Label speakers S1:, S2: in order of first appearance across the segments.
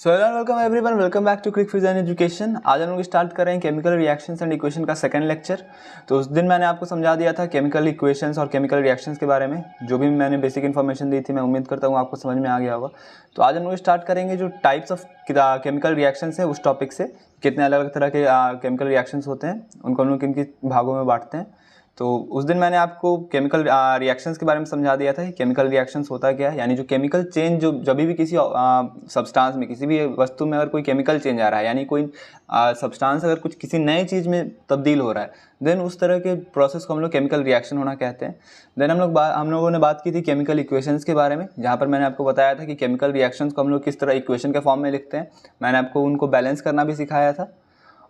S1: So hello welcome everyone, welcome back to quick physics and education. आज हम लोग start कर रहे हैं केमिकल रिएक्शंस एंड इक्वेशन का सेकंड लेक्चर। तो उस दिन मैंने आपको समझा दिया था केमिकल इक्वेशंस और केमिकल रिएक्शंस के बारे में। जो भी मैंने बेसिक इन्फॉर्मेशन दी थी, मैं उम्मीद करता हूँ आपको समझ में आ गया होगा। तो आज हम लोग स्टार्ट करेंगे जो टाइप्स ऑफ केमिकल रिएक्शंस है उस टॉपिक से। कितने अलग अलग तरह के केमिकल रिएक्शंस होते हैं, उनको हम लोग किन किन भागों में बांटते हैं। तो उस दिन मैंने आपको केमिकल रिएक्शंस के बारे में समझा दिया था कि केमिकल रिएक्शंस होता क्या है। यानी जो केमिकल चेंज जो जब भी किसी सब्सटेंस में, किसी भी वस्तु में अगर कोई केमिकल चेंज आ रहा है, यानी कोई सब्सटेंस अगर कुछ किसी नए चीज़ में तब्दील हो रहा है, देन उस तरह के प्रोसेस को हम लोग केमिकल रिएक्शन होना कहते हैं। देन हम लोगों ने बात की थी केमिकल इक्वेशंस के बारे में, जहाँ पर मैंने आपको बताया था कि केमिकल रिएक्शंस को हम लोग किस तरह इक्वेशन के फॉर्म में लिखते हैं। मैंने आपको उनको बैलेंस करना भी सिखाया था।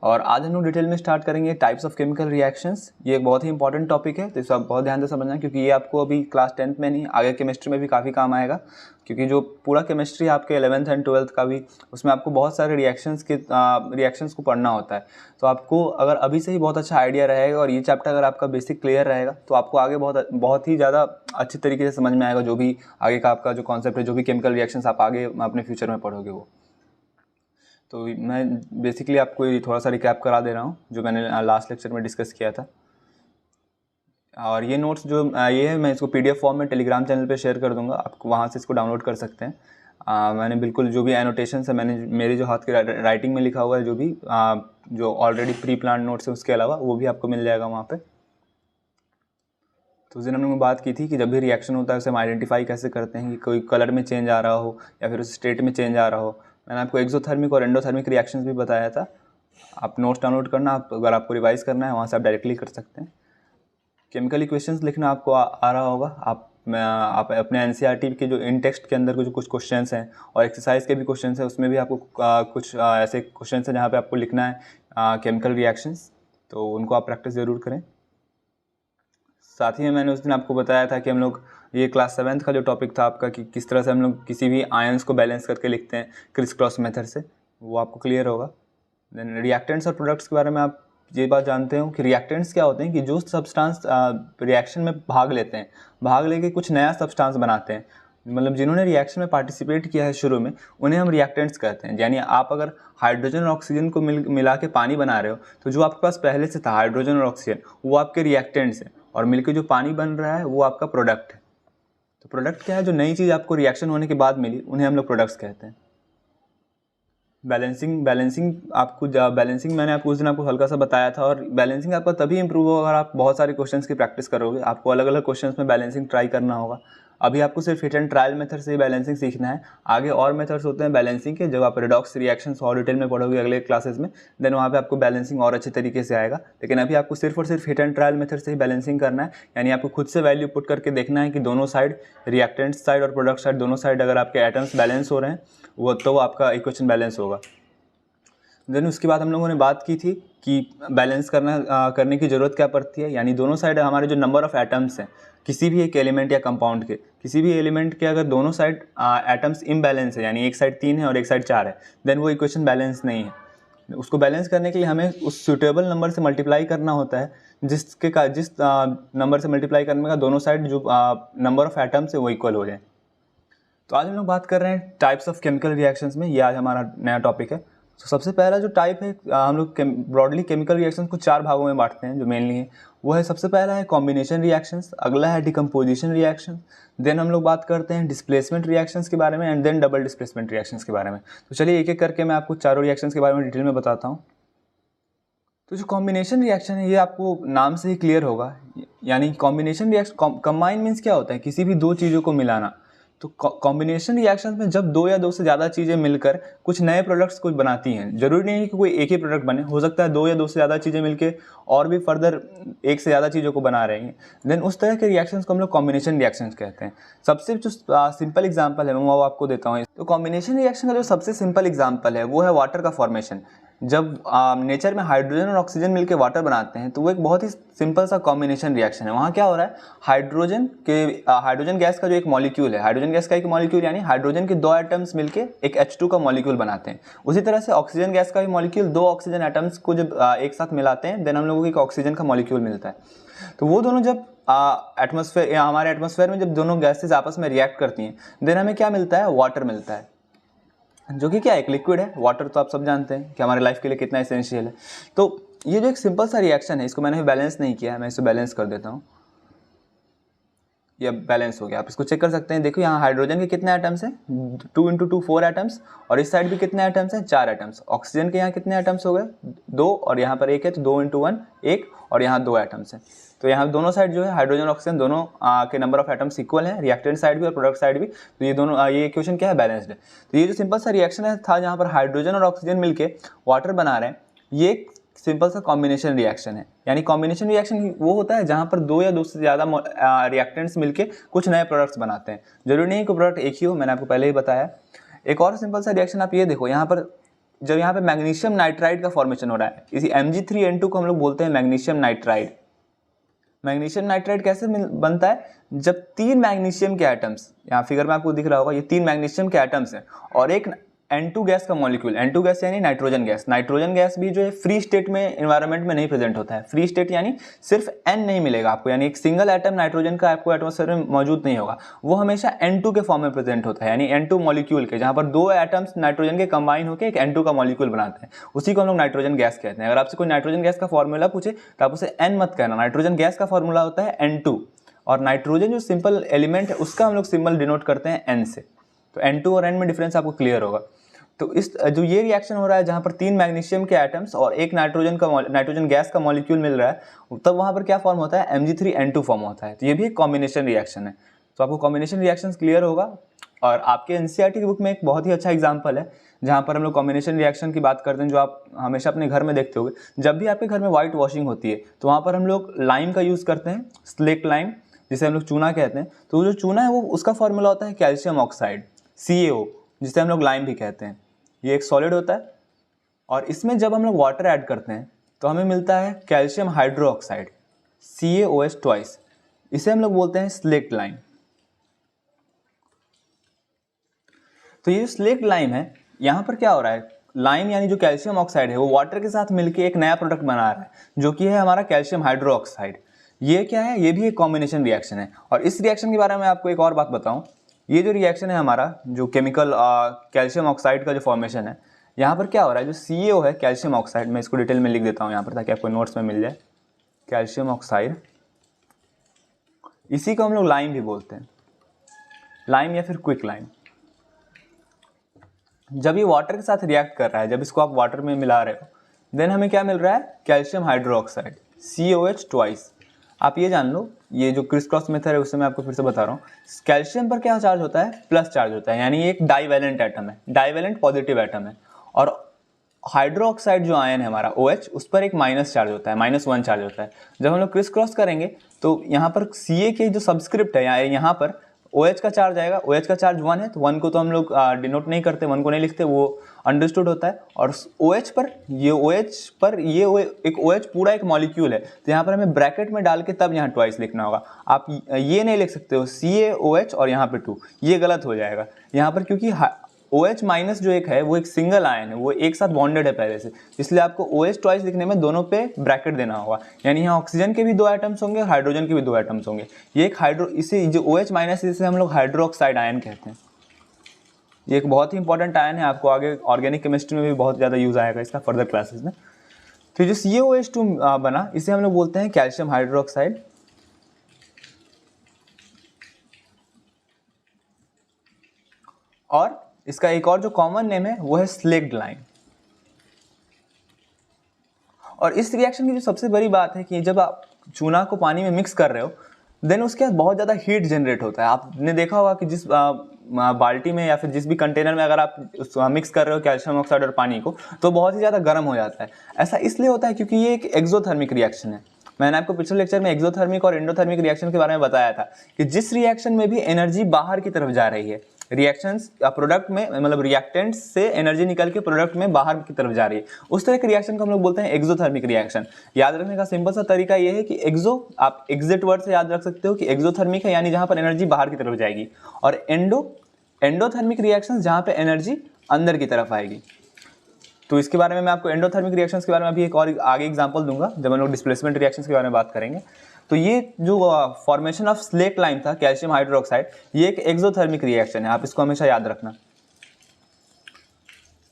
S1: और आज हम लोग डिटेल में स्टार्ट करेंगे टाइप्स ऑफ केमिकल रिएक्शंस। ये एक बहुत ही इंपॉर्टेंट टॉपिक है, तो इसे आप बहुत ध्यान से समझना, क्योंकि ये आपको अभी क्लास 10th में नहीं, आगे केमिस्ट्री में भी काफ़ी काम आएगा। क्योंकि जो पूरा केमिस्ट्री आपके 11th एंड 12th का भी, उसमें आपको बहुत सारे रिएक्शंस को पढ़ना होता है। तो आपको अगर अभी से ही बहुत अच्छा आइडिया रहेगा और ये चैप्टर अगर आपका बेसिक क्लियर रहेगा, तो आपको आगे बहुत ही ज़्यादा अच्छी तरीके से समझ में आएगा। जो भी आगे का आपका जो कॉन्सेप्ट है, जो भी केमिकल रिएक्शंस आप आगे अपने फ्यूचर में पढ़ोगे वो। तो मैं बेसिकली आपको ये थोड़ा सा रिकैप करा दे रहा हूँ जो मैंने लास्ट लेक्चर में डिस्कस किया था। और ये नोट्स जो ये है, मैं इसको पीडीएफ फॉर्म में टेलीग्राम चैनल पे शेयर कर दूंगा, आपको वहाँ से इसको डाउनलोड कर सकते हैं। मैंने बिल्कुल जो भी एनोटेशंस है, मैंने मेरे जो हाथ की राइटिंग में लिखा हुआ है, जो भी जो ऑलरेडी प्री प्लान नोट्स है, उसके अलावा वो भी आपको मिल जाएगा वहाँ पर। तो उस दिन हम लोगों ने बात की थी कि जब भी रिएक्शन होता है उसे हम आइडेंटिफाई कैसे करते हैं, कि कोई कलर में चेंज आ रहा हो या फिर उस स्टेट में चेंज आ रहा हो। मैंने आपको एक्सोथर्मिक और एंडोथर्मिक रिएक्शंस भी बताया था। आप नोट्स डाउनलोड करना, आप अगर आपको रिवाइज करना है वहाँ से आप डायरेक्टली कर सकते हैं। केमिकल इक्वेशंस लिखना आपको आ रहा होगा। आप अपने एनसीईआरटी के जो इन टेक्स्ट के अंदर जो कुछ क्वेश्चंस हैं और एक्सरसाइज के भी क्वेश्चंस हैं, उसमें भी आपको कुछ ऐसे क्वेश्चंस हैं जहाँ पे आपको लिखना है केमिकल रिएक्शंस, तो उनको आप प्रैक्टिस ज़रूर करें। साथ ही में मैंने उस दिन आपको बताया था कि हम लोग ये क्लास 7th का जो टॉपिक था आपका, कि किस तरह से हम लोग किसी भी आयंस को बैलेंस करके लिखते हैं क्रिस क्रॉस मेथड से, वो आपको क्लियर होगा। देन रिएक्टेंट्स और प्रोडक्ट्स के बारे में आप ये बात जानते हो कि रिएक्टेंट्स क्या होते हैं, कि जो सब्सटेंस रिएक्शन में भाग लेते हैं, भाग लेके कुछ नया सब्सटेंस बनाते हैं, मतलब जिन्होंने रिएक्शन में पार्टिसिपेट किया है शुरू में, उन्हें हम रिएक्टेंट्स कहते हैं। यानी आप अगर हाइड्रोजन और ऑक्सीजन को मिला के पानी बना रहे हो, तो जो आपके पास पहले से था हाइड्रोजन और ऑक्सीजन, वो आपके रिएक्टेंट्स हैं, और मिलकर जो पानी बन रहा है वो आपका प्रोडक्ट है। तो प्रोडक्ट क्या है? जो नई चीज़ आपको रिएक्शन होने के बाद मिली, उन्हें हम लोग प्रोडक्ट्स कहते हैं। बैलेंसिंग मैंने आपको उस दिन आपको हल्का सा बताया था। और बैलेंसिंग आपका तभी इंप्रूव होगा अगर आप बहुत सारे क्वेश्चंस की प्रैक्टिस करोगे। आपको अलग अलग क्वेश्चंस में बैलेंसिंग ट्राई करना होगा। अभी आपको सिर्फ हिट एंड ट्रायल मेथड से ही बैलेंसिंग सीखना है। आगे और मेथड्स होते हैं बैलेंसिंग के, जब आप रिडॉक्स रिएक्शंस और डिटेल में पढ़ोगे अगले क्लासेस में, देन वहाँ पे आपको बैलेंसिंग और अच्छे तरीके से आएगा। लेकिन अभी आपको सिर्फ और सिर्फ हिट एंड ट्रायल मेथड से ही बैलेंसिंग करना है। यानी आपको खुद से वैल्यू पुट करके देखना है कि दोनों साइड, रिएक्टेंट साइड और प्रोडक्ट साइड, दोनों साइड अगर आपके एटम्स बैलेंस हो रहे हैं, वो तो आपका इक्वेशन बैलेंस होगा। देन उसके बाद हम लोगों ने बात की थी कि बैलेंस करने की ज़रूरत क्या पड़ती है। यानी दोनों साइड हमारे जो नंबर ऑफ़ एटम्स हैं किसी भी एक एलिमेंट या कंपाउंड के, किसी भी एलिमेंट के अगर दोनों साइड एटम्स इम्बैलेंस है, यानी एक साइड 3 है और एक साइड 4 है, देन वो इक्वेशन बैलेंस नहीं है। उसको बैलेंस करने के लिए हमें उस सूटेबल नंबर से मल्टीप्लाई करना होता है, जिस नंबर से मल्टीप्लाई करने का दोनों साइड जो नंबर ऑफ़ एटम्स है वो इक्वल हो जाए। तो आज हम लोग बात कर रहे हैं टाइप्स ऑफ केमिकल रिएक्शंस में। ये आज हमारा नया टॉपिक है। तो सबसे पहला जो टाइप है, हम लोग ब्रॉडली केमिकल रिएक्शंस को 4 भागों में बांटते हैं जो मेनली है। वो है, सबसे पहला है कॉम्बिनेशन रिएक्शंस, अगला है डिकम्पोजिशन रिएक्शन, देन हम लोग बात करते हैं डिस्प्लेसमेंट रिएक्शंस के बारे में, and then double displacement reactions के बारे में। तो चलिए एक एक करके मैं आपको चारों रिएक्शंस के बारे में डिटेल में बताता हूँ। तो जो कॉम्बिनेशन रिएक्शन है, ये आपको नाम से ही क्लियर होगा। यानी कॉम्बिनेशन रिएक्शन, कंबाइन मीन्स क्या होता है? किसी भी दो चीज़ों को मिलाना। तो कॉम्बिनेशन रिएक्शंस में जब दो या दो से ज़्यादा चीज़ें मिलकर कुछ नए प्रोडक्ट्स को बनाती हैं, जरूरी नहीं है कि कोई एक ही प्रोडक्ट बने, हो सकता है दो या दो से ज़्यादा चीज़ें मिलकर और भी फर्दर एक से ज़्यादा चीज़ों को बना रही हैं, देन उस तरह के रिएक्शंस को हम लोग कॉम्बिनेशन रिएक्शंस कहते हैं। सबसे जो सिंपल एग्जाम्पल है मैं वो आपको देता हूँ। तो कॉम्बिनेशन रिएक्शन का जो सबसे सिंपल एग्जाम्पल है वो है वाटर का फॉर्मेशन। जब नेचर में हाइड्रोजन और ऑक्सीजन मिलकर वाटर बनाते हैं, तो वो एक बहुत ही सिंपल सा कॉम्बिनेशन रिएक्शन है। वहाँ क्या हो रहा है, हाइड्रोजन गैस का जो एक मॉलिक्यूल है, हाइड्रोजन गैस का एक मॉलिक्यूल, यानी हाइड्रोजन के दो एटम्स मिलके एक H2 का मॉलिक्यूल बनाते हैं। उसी तरह से ऑक्सीजन गैस का भी मॉलिक्यूल दो ऑक्सीजन एटम्स को जब एक साथ मिलाते हैं, देन हम लोगों को एक ऑक्सीजन का मॉलिक्यूल मिलता है। तो वो दोनों जब हमारे एटमॉस्फेयर में जब दोनों गैसेस आपस में रिएक्ट करती हैं, देन हमें क्या मिलता है? वाटर मिलता है। जो कि क्या है, एक लिक्विड है। वाटर तो आप सब जानते हैं कि हमारे लाइफ के लिए कितना एसेंशियल है। तो ये जो एक सिंपल सा रिएक्शन है, इसको मैंने बैलेंस नहीं किया है, मैं इसे बैलेंस कर देता हूँ। ये बैलेंस हो गया, आप इसको चेक कर सकते हैं। देखो यहाँ हाइड्रोजन के कितने एटम्स हैं, 2 × 2 4 एटम्स, और इस साइड भी कितने एटम्स हैं, 4 एटम्स। ऑक्सीजन के यहाँ कितने एटम्स हो गए, 2, और यहाँ पर 1 है, तो 2 × 1 1, और यहाँ 2 एटम्स हैं। तो यहाँ दोनों साइड जो है हाइड्रोजन ऑक्सीजन दोनों के नंबर ऑफ एटम्स इक्वल हैं, रिएक्टेंट साइड भी और प्रोडक्ट साइड भी। तो ये दोनों ये इक्वेशन क्या है, बैलेंस्ड है। तो ये जो सिंपल सा रिएक्शन है था जहाँ पर हाइड्रोजन और ऑक्सीजन मिलके वाटर बना रहे हैं, ये एक सिंपल सा कॉम्बिनेशन रिएक्शन है। यानी कॉम्बिनेशन रिएक्शन वो होता है जहाँ पर 2 या 2 से ज़्यादा रिएक्टेंट्स मिलके कुछ नए प्रोडक्ट्स बनाते हैं। जरूरी नहीं कि प्रोडक्ट एक ही हो, मैंने आपको पहले ही बताया। एक और सिंपल सा रिएक्शन आप ये देखो, यहाँ पर जब यहाँ पे मैग्नीशियम नाइट्राइड का फॉर्मेशन हो रहा है, इसी Mg3N2 को हम लोग बोलते हैं मैग्नीशियम नाइट्राइड। मैग्नीशियम नाइट्राइड कैसे बनता है, जब 3 मैग्नीशियम के एटम्स, यहाँ फिगर में आपको दिख रहा होगा, ये 3 मैग्नीशियम के एटम्स हैं और एक N2 गैस का मॉलिक्यूल, N2 गैस यानी नाइट्रोजन गैस। नाइट्रोजन गैस भी जो है फ्री स्टेट में एनवायरनमेंट में नहीं प्रेजेंट होता है। फ्री स्टेट यानी सिर्फ N नहीं मिलेगा आपको, यानी एक सिंगल एटम नाइट्रोजन का आपको एटमॉस्फेयर में मौजूद नहीं होगा, वो हमेशा N2 के फॉर्म में प्रेजेंट होता है, यानी N2 मॉलिक्यूल के, जहाँ पर 2 एटम्स नाइट्रोजन के कंबाइन होकर एक N2 का मॉलिक्यूल बनाते हैं, उसी को हम लोग नाइट्रोजन गैस कहते हैं। अगर आपसे कोई नाइट्रोजन गैस का फॉर्मूला पूछे तो आप उसे N मत कहना, नाइट्रोजन गैस का फॉर्मूला होता है N2, और नाइट्रोजन जो सिंपल एलिमेंट है उसका हम लोग सिंबल डिनोट करते हैं N से। तो N2 और N में डिफरेंस आपको क्लियर होगा। तो इस जो ये रिएक्शन हो रहा है जहाँ पर 3 मैग्नीशियम के एटम्स और एक नाइट्रोजन गैस का मॉलिक्यूल मिल रहा है, तब वहाँ पर क्या फॉर्म होता है, Mg3N2 फॉर्म होता है। तो ये भी एक कॉम्बिनेशन रिएक्शन है। तो आपको कॉम्बिनेशन रिएक्शंस क्लियर होगा। और आपके एनसीईआरटी की बुक में एक बहुत ही अच्छा एग्जाम्पल है जहाँ पर हम लोग कॉम्बिनेशन रिएक्शन की बात करते हैं, जो आप हमेशा अपने घर में देखते होगे। जब भी आपके घर में वाइट वॉशिंग होती है तो वहाँ पर हम लोग लाइम का यूज़ करते हैं, स्लेक्ट लाइम, जिसे हम लोग चूना कहते हैं। तो जो चूना है वो उसका फॉर्मूला होता है कैल्शियम ऑक्साइड, CaO, जिसे हम लोग लाइम भी कहते हैं। ये एक सॉलिड होता है और इसमें जब हम लोग वाटर ऐड करते हैं तो हमें मिलता है कैल्शियम हाइड्रोक्साइड, CaOH ट्वाइस। इसे हम लोग बोलते हैं स्लेक्ट लाइम। तो ये स्लेक्ट लाइम है, यहाँ पर क्या हो रहा है, लाइम यानी जो कैल्शियम ऑक्साइड है वो वाटर के साथ मिलके एक नया प्रोडक्ट बना रहा है, जो कि है हमारा कैल्शियम हाइड्रोक्साइड। ये क्या है, ये भी एक कॉम्बिनेशन रिएक्शन है। और इस रिएक्शन के बारे में आपको एक और बात बताऊं, ये जो रिएक्शन है हमारा, जो केमिकल कैल्शियम ऑक्साइड का जो फॉर्मेशन है, यहाँ पर क्या हो रहा है, जो CaO है कैल्शियम ऑक्साइड, मैं इसको डिटेल में लिख देता हूँ यहाँ पर ताकि आपको नोट्स में मिल जाए। कैल्शियम ऑक्साइड, इसी को हम लोग लाइम भी बोलते हैं, लाइम या फिर क्विक लाइम। जब ये वाटर के साथ रिएक्ट कर रहा है, जब इसको आप वाटर में मिला रहे हो, देन हमें क्या मिल रहा है, कैल्शियम हाइड्रोक्साइड, CaOH ट्वाइस। आप ये जान लो, ये जो क्रिस क्रॉस मेथड है उससे मैं आपको फिर से बता रहा हूँ। कैल्शियम पर क्या चार्ज होता है, प्लस चार्ज होता है, यानी एक डाइवैलेंट एटम है, डाइवैलेंट पॉजिटिव एटम है। और हाइड्रोक्साइड जो आयन है हमारा OH, उस पर एक माइनस चार्ज होता है, -1 चार्ज होता है। जब हम लोग क्रिस क्रॉस करेंगे तो यहाँ पर Ca के जो सब्सक्रिप्ट है, यहाँ पर OH का चार्ज आएगा। OH का चार्ज 1 है, तो 1 को तो हम लोग डिनोट नहीं करते, 1 को नहीं लिखते, वो अंडरस्टूड होता है। और OH पर ये एक OH पूरा एक मॉलिक्यूल है, तो यहाँ पर हमें ब्रैकेट में डाल के तब यहाँ ट्वाइस लिखना होगा। आप ये नहीं लिख सकते हो CaOH और यहाँ पे 2, ये गलत हो जाएगा यहाँ पर, क्योंकि OH माइनस जो एक है वो एक सिंगल आयन है, वो एक साथ बॉन्डेड है पहले से, इसलिए आपको OH ट्वाइस लिखने में दोनों पे ब्रैकेट देना होगा। यानी यहाँ ऑक्सीजन के भी 2 एटम्स होंगे, हाइड्रोजन के भी 2 एटम्स होंगे। ये एक इसे जो OH माइनस, इसे हम लोग हाइड्रोक्साइड आयन कहते हैं। ये एक बहुत ही इंपॉर्टेंट आयन है, आपको आगे ऑर्गेनिक केमिस्ट्री में भी बहुत ज़्यादा यूज आएगा इसका फर्दर क्लासेस में। तो जो CaOH2 बना, इसे हम लोग बोलते हैं कैल्शियम हाइड्रोक्साइड। और इसका एक और जो कॉमन नेम है वो है स्लेक्ट लाइम। और इस रिएक्शन की जो सबसे बड़ी बात है कि जब आप चूना को पानी में मिक्स कर रहे हो, देन उसके बाद बहुत ज़्यादा हीट जनरेट होता है। आपने देखा होगा कि जिस बाल्टी में या फिर जिस भी कंटेनर में अगर आप मिक्स कर रहे हो कैल्शियम ऑक्साइड और पानी को, तो बहुत ही ज़्यादा गर्म हो जाता है। ऐसा इसलिए होता है क्योंकि ये एक एक्सोथर्मिक रिएक्शन है। मैंने आपको पिछले लेक्चर में एक्सोथर्मिक और एंडोथर्मिक रिएक्शन के बारे में बताया था कि जिस रिएक्शन में भी एनर्जी बाहर की तरफ जा रही है, रिएक्शंस प्रोडक्ट में, मतलब रिएक्टेंट से एनर्जी निकल के प्रोडक्ट में बाहर की तरफ जा रही है, उस तरह के रिएक्शन को हम लोग बोलते हैं एक्सोथर्मिक रिएक्शन। याद रखने का सिंपल सा तरीका ये है कि एक्सो, आप एग्जिट वर्ड से याद रख सकते हो कि एक्सोथर्मिक है यानी जहां पर एनर्जी बाहर की तरफ जाएगी, और एंडोथर्मिक रिएक्शन जहां पे एनर्जी अंदर की तरफ आएगी। तो इसके बारे में मैं आपको एंडोथर्मिक रिएक्शंस के बारे में अभी एक और आगे एग्जांपल दूंगा जब हम लोग डिस्प्लेसमेंट रिएक्शंस के बारे में बात करेंगे। तो ये जो फॉर्मेशन ऑफ स्लेक्ट लाइम था, कैल्शियम हाइड्रोक्साइड, ये एक एक्सोथर्मिक रिएक्शन है, आप इसको हमेशा याद रखना।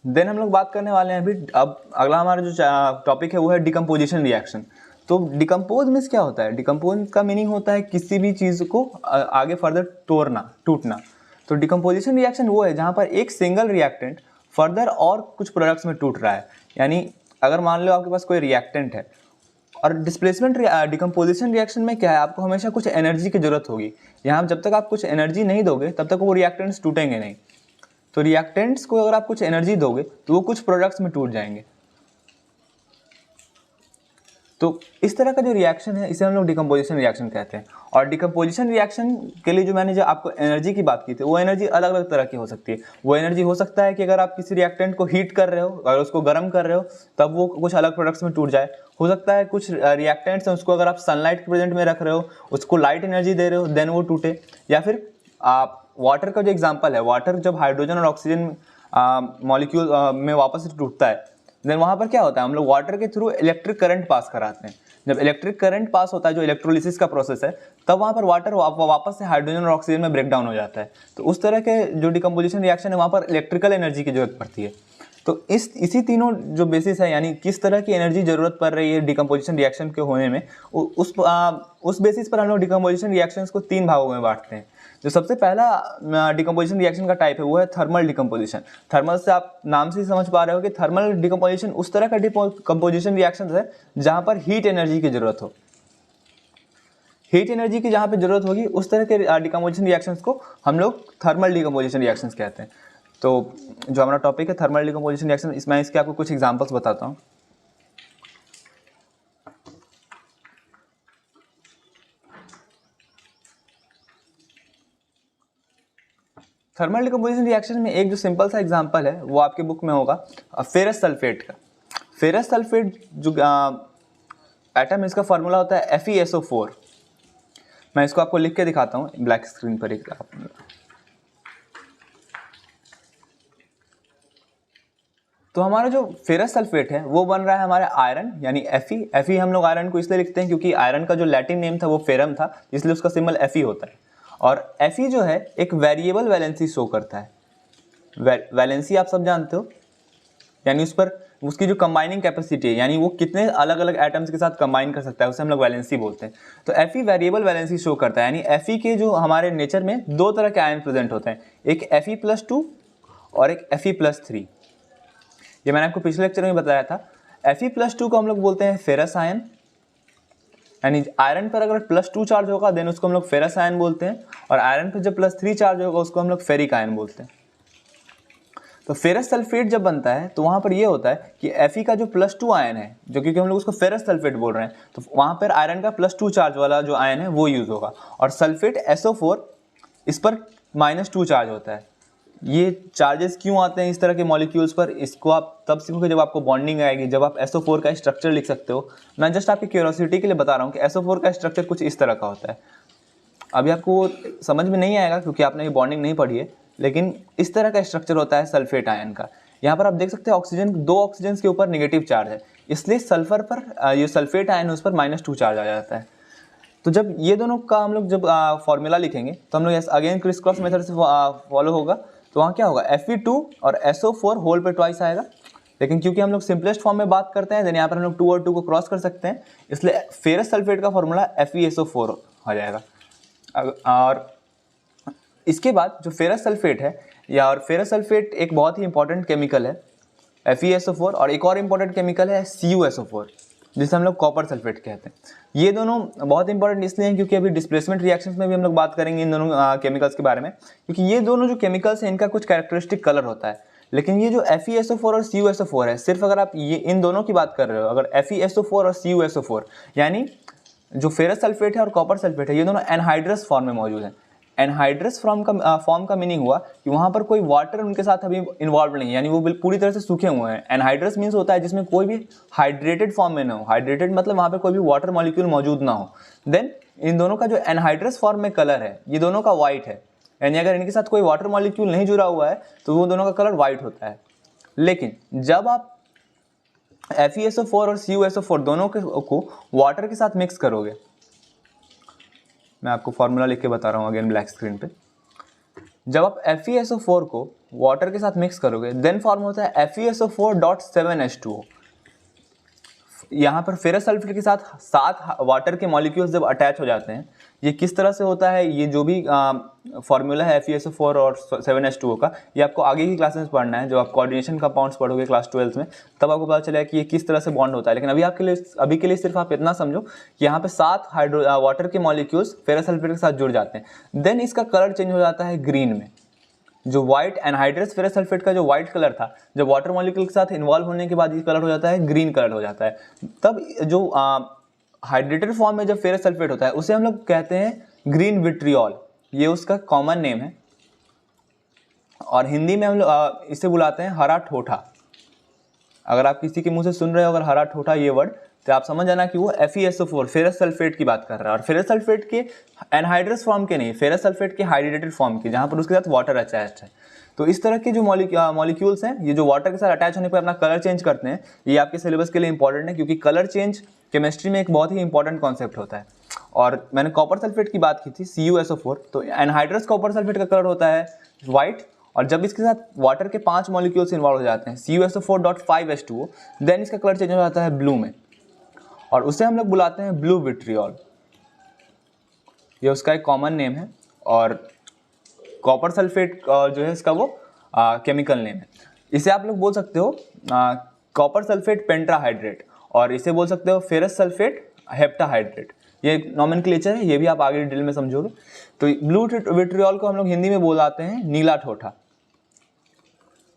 S1: देन हम लोग बात करने वाले हैं अभी, अब अगला हमारा जो टॉपिक है वो है डिकम्पोजिशन रिएक्शन। तो डिकम्पोज मीन्स क्या होता है? डिकम्पोज का मीनिंग होता है किसी भी चीज़ को आगे फर्दर तोड़ना, टूटना। तो डिकम्पोजिशन रिएक्शन वो है जहाँ पर एक सिंगल रिएक्टेंट फर्दर और कुछ प्रोडक्ट्स में टूट रहा है। यानी अगर मान लो आपके पास कोई रिएक्टेंट है और डिस्प्लेसमेंट डिकम्पोजिशन रिएक्शन में क्या है, आपको हमेशा कुछ एनर्जी की जरूरत होगी। यहाँ जब तक आप कुछ एनर्जी नहीं दोगे तब तक वो रिएक्टेंट्स टूटेंगे नहीं। तो रिएक्टेंट्स को अगर आप कुछ एनर्जी दोगे तो वो कुछ प्रोडक्ट्स में टूट जाएंगे। तो इस तरह का जो रिएक्शन है इसे हम लोग डिकम्पोजिशन रिएक्शन कहते हैं। और डिकम्पोजिशन रिएक्शन के लिए जो आपको एनर्जी की बात की थी, वो एनर्जी अलग अलग तरह की हो सकती है। वो एनर्जी हो सकता है कि अगर आप किसी रिएक्टेंट को हीट कर रहे हो और उसको गर्म कर रहे हो तब वो कुछ अलग प्रोडक्ट्स में टूट जाए। हो सकता है कुछ रिएक्टेंट्स हैं उसको अगर आप सनलाइट के प्रेजेंट में रख रहे हो, उसको लाइट एनर्जी दे रहे हो, देन वो टूटे। या फिर आप वाटर का जो एग्जाम्पल है, वाटर जब हाइड्रोजन और ऑक्सीजन मॉलिक्यूल में वापस से टूटता है, देन वहाँ पर क्या होता है, हम लोग वाटर के थ्रू इलेक्ट्रिक करंट पास कराते हैं। जब इलेक्ट्रिक करंट पास होता है, जो इलेक्ट्रोलिसिस का प्रोसेस है, तब वहाँ पर वाटर वापस से हाइड्रोजन और ऑक्सीजन में ब्रेक डाउन हो जाता है। तो उस तरह के जो डिकम्पोजिशन रिएक्शन है वहाँ पर इलेक्ट्रिकल एनर्जी की जरूरत पड़ती है। तो इसी तीनों जो बेसिस है, यानी किस तरह की एनर्जी जरूरत पड़ रही है डिकम्पोजिशन रिएक्शन के होने में, उस बेसिस पर हम लोग डिकम्पोजिशन रिएक्शंस को 3 भागों में बांटते हैं। जो सबसे पहला डिकम्पोजिशन रिएक्शन का टाइप है वो है थर्मल डिकम्पोजिशन। थर्मल से आप नाम से ही समझ पा रहे हो कि थर्मल डिकम्पोजिशन उस तरह का डिकम्पोजिशन रिएक्शन है जहां पर हीट एनर्जी की जरूरत हो। हीट एनर्जी की जहां पे जरूरत होगी उस तरह के डिकम्पोजिशन रिएक्शंस को हम लोग थर्मल डिकम्पोजिशन रिएक्शंस कहते हैं। तो जो हमारा टॉपिक है थर्मल डिकम्पोजिशन रिएक्शन, इसमें इसके आपको कुछ एग्जांपल्स बताता हूँ। थर्मल डिकम्पोजिशन रिएक्शन में एक जो सिंपल सा एग्जांपल है वो आपके बुक में होगा फेरस सल्फेट का। फेरस सल्फेट जो एटम, इसका फार्मूला होता है FeSO4। मैं इसको आपको लिख के दिखाता हूँ ब्लैक स्क्रीन पर एक। तो हमारा जो फेरस सल्फेट है वो बन रहा है हमारे आयरन, यानी Fe हम लोग आयरन को इसलिए लिखते हैं क्योंकि आयरन का जो लैटिन नेम था वो फेरम था, इसलिए उसका सिंबल Fe होता है। और Fe जो है एक वेरिएबल वैलेंसी शो करता है। वैलेंसी आप सब जानते हो, यानी उस पर उसकी जो कंबाइनिंग कैपेसिटी है, यानी वो कितने अलग अलग एटम्स के साथ कंबाइन कर सकता है, उसे हम लोग वैलेंसी बोलते हैं। तो Fe वेरिएबल वैलेंसी शो करता है, यानी Fe के जो हमारे नेचर में 2 तरह के आयन प्रेजेंट होते हैं, एक Fe+2 और एक Fe+3। ये मैंने आपको पिछले लेक्चर में बताया था। Fe+2 को हम लोग बोलते हैं फेरस आयन, यानी आयरन पर अगर +2 चार्ज होगा देन उसको हम लोग फेरस आयन बोलते हैं, और आयरन पर जब +3 चार्ज होगा उसको हम लोग फेरिक आयन बोलते हैं। तो फेरस सल्फेट जब बनता है तो वहाँ पर ये होता है कि Fe का जो +2 आयन है, जो क्योंकि हम लोग उसको फेरस सल्फेट बोल रहे हैं, तो वहाँ पर आयरन का +2 चार्ज वाला जो आयन है वो यूज़ होगा, और सल्फेट SO4 इस पर -2 चार्ज होता है। ये चार्जेस क्यों आते हैं इस तरह के मॉलिक्यूल्स पर, इसको आप तब सीखोगे जब आपको बॉन्डिंग आएगी, जब आप SO4 का स्ट्रक्चर लिख सकते हो। मैं जस्ट आपकी क्यूरियोसिटी के लिए बता रहा हूँ कि SO4 का स्ट्रक्चर कुछ इस तरह का होता है। अभी आपको वो समझ में नहीं आएगा क्योंकि आपने ये बॉन्डिंग नहीं पढ़ी है, लेकिन इस तरह का स्ट्रक्चर होता है सल्फेट आयन का। यहाँ पर आप देख सकते हैं ऑक्सीजन, 2 ऑक्सीजन के ऊपर नेगेटिव चार्ज है, इसलिए सल्फर पर ये सल्फेट आयन उस पर -2 चार्ज आ जाता है। तो जब ये दोनों का हम लोग जब फॉर्मूला लिखेंगे तो हम लोग अगेन क्रिस क्रॉस मेथड से फॉलो होगा। तो वहाँ क्या होगा, Fe2 और SO4 होल पे ट्वाइस आएगा, लेकिन क्योंकि हम लोग सिंपलेस्ट फॉर्म में बात करते हैं देन यहाँ पर हम लोग 2 और 2 को क्रॉस कर सकते हैं, इसलिए फेरस सल्फेट का फॉर्मूला FeSO4 हो जाएगा। और इसके बाद जो फेरस सल्फेट है, या और फेरस सल्फेट एक बहुत ही इंपॉर्टेंट केमिकल है FeSO4, और एक और इंपॉर्टेंट केमिकल है CuSO4 जिसे हम लोग कॉपर सल्फेट कहते हैं। ये दोनों बहुत इंपॉर्टेंट इसलिए हैं क्योंकि अभी डिस्प्लेसमेंट रिएक्शंस में भी हम लोग बात करेंगे इन दोनों केमिकल्स के बारे में, क्योंकि ये दोनों जो केमिकल्स हैं इनका कुछ कैरेक्टरिस्टिक कलर होता है। लेकिन ये जो FeSO4 और CuSO4 है, सिर्फ अगर आप ये इन दोनों की बात कर रहे हो, अगर FeSO4 और CuSO4 यानी जो फेरस सल्फेट है और कॉपर सल्फेट है, ये दोनों एनहाइड्रस फॉर्म में मौजूद हैं। एनहाइड्रस फॉर्म का मीनिंग हुआ कि वहाँ पर कोई वाटर उनके साथ अभी इन्वॉल्व नहीं है, यानी वो पूरी तरह से सूखे हुए हैं। एनहाइड्रस मीन्स होता है जिसमें कोई भी हाइड्रेटेड फॉर्म में ना हो, हाइड्रेटेड मतलब वहाँ पर कोई भी वाटर मॉलिक्यूल मौजूद ना हो। देन इन दोनों का जो एनहाइड्रस फॉर्म में कलर है, ये दोनों का वाइट है, यानी अगर इनके साथ कोई वाटर मॉलिक्यूल नहीं जुड़ा हुआ है तो वो दोनों का कलर वाइट होता है। लेकिन जब आप FeSO4 और CuSO4 दोनों को वाटर के साथ मिक्स करोगे, मैं आपको फॉर्मूला लिख के बता रहा हूँ अगेन ब्लैक स्क्रीन पे। जब आप FeSO4 को वाटर के साथ मिक्स करोगे देन फॉर्म होता है FeSO4.7H2O। यहाँ पर फेरस सल्फेट के साथ 7 वाटर के मॉलिक्यूल्स जब अटैच हो जाते हैं, ये किस तरह से होता है, ये जो भी फॉर्मूला है FeSO4 और 7H2O का, ये आपको आगे की क्लासेस में पढ़ना है। जो आप कोऑर्डिनेशन कंपाउंड्स पढ़ोगे क्लास 12th में, तब आपको पता चलेगा कि ये किस तरह से बॉन्ड होता है। लेकिन अभी के लिए सिर्फ आप इतना समझो कि यहाँ पे 7 वाटर के मॉलिक्यूल्स फेरस सल्फेट के साथ जुड़ जाते हैं। देन इसका कलर चेंज हो जाता है ग्रीन में। जो व्हाइट एनहाइड्रस फेरस सल्फेट का जो व्हाइट कलर था, जब वाटर मॉलिक्यूल के साथ इन्वॉल्व होने के बाद ये कलर हो जाता है ग्रीन कलर हो जाता है। तब जो हाइड्रेटेड फॉर्म में जब फेरस सल्फेट होता है उसे हम लोग कहते हैं ग्रीन विट्रियोल, ये उसका कॉमन नेम है। और हिंदी में हम लोग इसे बुलाते हैं हरा ठोठा। अगर आप किसी के मुंह से सुन रहे हो अगर हरा ठोठा ये वर्ड, तो आप समझ जाना कि वो FeSO4 फेरस सल्फेट की बात कर रहा है। और फेरस सल्फेट के एनहाइड्रस फॉर्म के नहीं, फेरस सल्फेट के हाइड्रेटेड फॉर्म के, जहाँ पर उसके साथ वाटर अटैच्ड है। तो इस तरह के जो मॉलिक्यूल्स हैं, ये जो वाटर के साथ अटैच होने पर अपना कलर चेंज करते हैं, ये आपके सिलेबस के लिए इंपॉर्टेंट है, क्योंकि कलर चेंज केमिस्ट्री में एक बहुत ही इंपॉर्टेंट कॉन्सेप्ट होता है। और मैंने कॉपर सल्फेट की बात की थी CuSO4, तो एनहाइड्रस कॉपर सल्फेट का कलर होता है व्हाइट, और जब इसके साथ वाटर के 5 मॉलिक्यूल्स इन्वॉल्व हो जाते हैं CuSO4.5H2O, देन इसका कलर चेंज हो जाता है ब्लू में, और उसे हम लोग बुलाते हैं ब्लू विट्रियोल। ये उसका एक कॉमन नेम है। और कॉपर सल्फेट जो है इसका वो केमिकल नेम है। इसे आप लोग बोल सकते हो कॉपर सल्फेट पेंट्राहाइड्रेट, और इसे बोल सकते हो फेरस सल्फेट हेप्टाहाइड्रेट। ये नॉमेनक्लेचर है, ये भी आप आगे डिटेल में समझोगे। तो ब्लू विट्रियोल को हम लोग हिंदी में बोलाते हैं नीला ठोठा।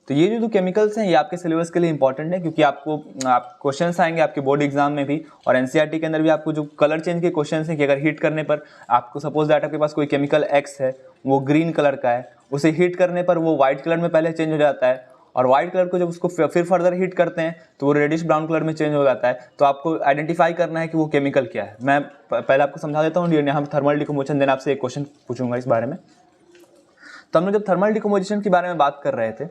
S1: तो ये जो केमिकल्स हैं ये आपके सिलेबस के लिए इंपॉर्टेंट है, क्योंकि आपको क्वेश्चंस आएंगे आपके बोर्ड एग्जाम में भी, और एनसीईआरटी के अंदर भी आपको जो कलर चेंज के क्वेश्चंस हैं कि अगर हीट करने पर आपको सपोज दैट आपके पास कोई केमिकल X है, वो ग्रीन कलर का है, उसे हीट करने पर वो व्हाइट कलर में पहले चेंज हो जाता है, और व्हाइट कलर को जब उसको फिर फर्दर हीट करते हैं तो वो रेडिश ब्राउन कलर में चेंज हो जाता है। तो आपको आइडेंटिफाई करना है कि वो केमिकल क्या है। मैं पहले आपको समझा देता हूँ। यहाँ थर्मल डिकम्पोजिशन, देन आपसे एक क्वेश्चन पूछूंगा इस बारे में। तो हम लोग जब थर्मल डिकम्पोजिशन के बारे में बात कर रहे थे,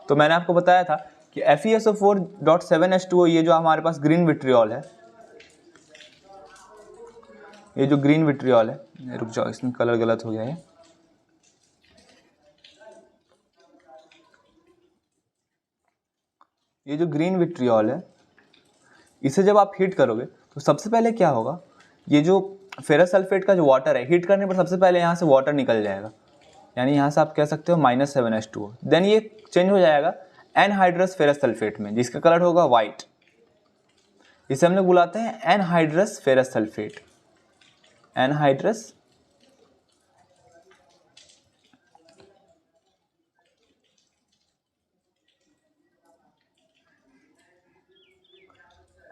S1: तो मैंने आपको बताया था कि FeSO4.7H2O, ये जो हमारे पास ग्रीन विट्रियोल है, ये जो ग्रीन विट्रियोल है, रुक जाओ इसमें कलर गलत हो गया है। ये जो ग्रीन विट्रियोल है, इसे जब आप हीट करोगे तो सबसे पहले क्या होगा, ये जो फेरस सल्फेट का जो वाटर है, हीट करने पर सबसे पहले यहाँ से वाटर निकल जाएगा, यानी यहाँ से आप कह सकते हो -7H2O। देन ये चेंज हो जाएगा एनहाइड्रस फेरस सल्फेट में, जिसका कलर होगा वाइट। इसे हम लोग बुलाते हैं anhydrous ferrous sulphate, anhydrous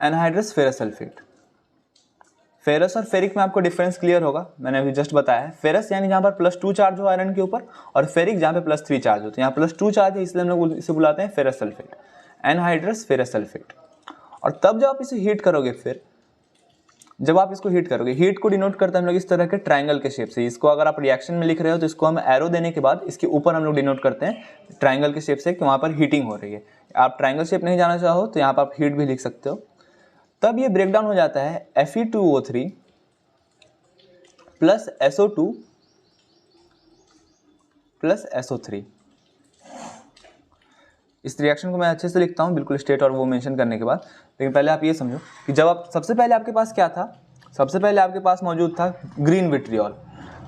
S1: anhydrous ferrous sulphate. Ferrous और फेरिक में आपको डिफरेंस क्लियर होगा, मैंने अभी जस्ट बताया है। फेरस यानी जहाँ पर +2 चार्ज हो आयरन के ऊपर, और फेरिक जहाँ पे +3 चार्ज हो। तो यहाँ +2 चार्ज है, इसलिए हम लोग इसे बुलाते हैं ferrous sulphate, anhydrous ferrous sulphate. और तब जब आप इसे हीट करोगे, फिर जब आप इसको हीट करोगे, हीट को डिनोट करते हैं हम लोग इस तरह के ट्रायंगल के शेप से। इसको अगर आप रिएक्शन में लिख रहे हो तो इसको हम एरो देने के बाद इसके ऊपर हम लोग डिनोट करते हैं ट्रायंगल के शेप से, कि वहाँ पर हीटिंग हो रही है। आप ट्रायंगल शेप नहीं जाना चाहो तो यहाँ पर आप हीट भी लिख सकते हो। तब ये ब्रेक डाउन हो जाता है Fe2O3 plus SO2 plus SO3। इस रिएक्शन को मैं अच्छे से लिखता हूँ, बिल्कुल स्टेट और वो मेंशन करने के बाद। लेकिन पहले आप ये समझो कि जब आप सबसे पहले आपके पास क्या था, सबसे पहले आपके पास मौजूद था ग्रीन विट्रियोल।